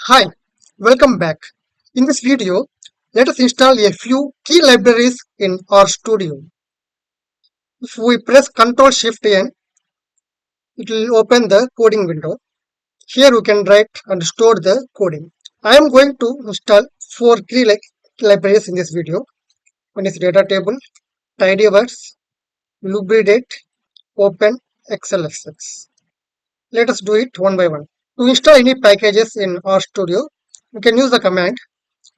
Hi, welcome back. In this video, let us install a few key libraries in RStudio. If we press Ctrl Shift N, it will open the coding window. Here we can write and store the coding. I am going to install four key libraries in this video. One is data.table, tidyverse, lubridate, openxlsx. Let us do it one by one. To install any packages in RStudio, you can use the command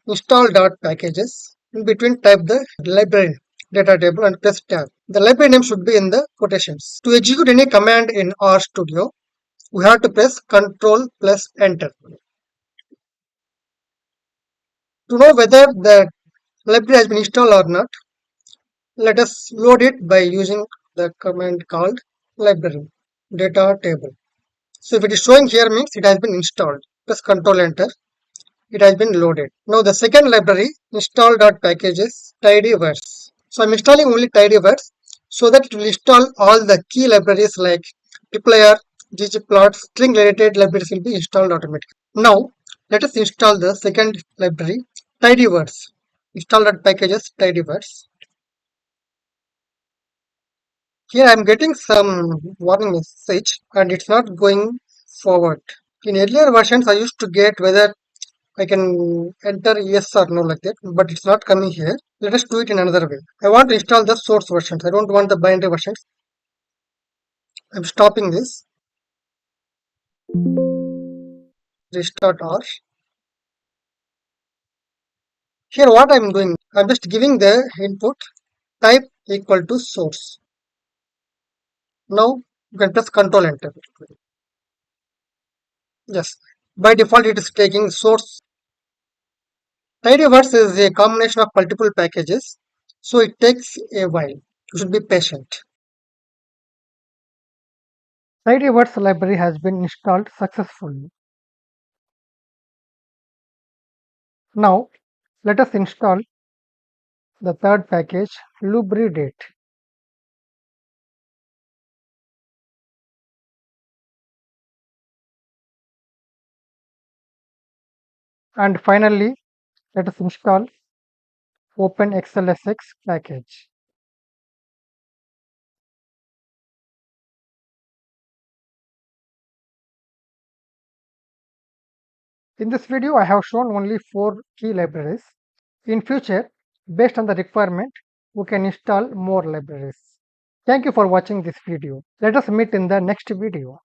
install.packages. In between, type the library data table and press tab. The library name should be in the quotations. To execute any command in RStudio, we have to press Ctrl plus Enter. To know whether the library has been installed or not, let us load it by using the command called library data table. So if it is showing here means it has been installed. Press Ctrl Enter. It has been loaded. Now the second library install.packages tidyverse. So I'm installing only tidyverse so that it will install all the key libraries like dplyr, ggplot, string related libraries will be installed automatically. Now let us install the second library tidyverse. Install.packages tidyverse. Here I'm getting some warning message and it's not going forward. In earlier versions I used to get whether I can enter yes or no like that, but it's not coming here. Let us do it in another way. I want to install the source versions. I don't want the binary versions. I'm stopping this. Restart R. Here what I'm doing, I'm just giving the input type equal to source. Now you can press Control Enter. Yes, by default it is taking source. Tidyverse is a combination of multiple packages, so it takes a while. You should be patient. Tidyverse library has been installed successfully. Now let us install the third package, lubridate. And finally, let us install openxlsx package. In this video, I have shown only 4 key libraries. In future, based on the requirement, we can install more libraries. Thank you for watching this video. Let us meet in the next video.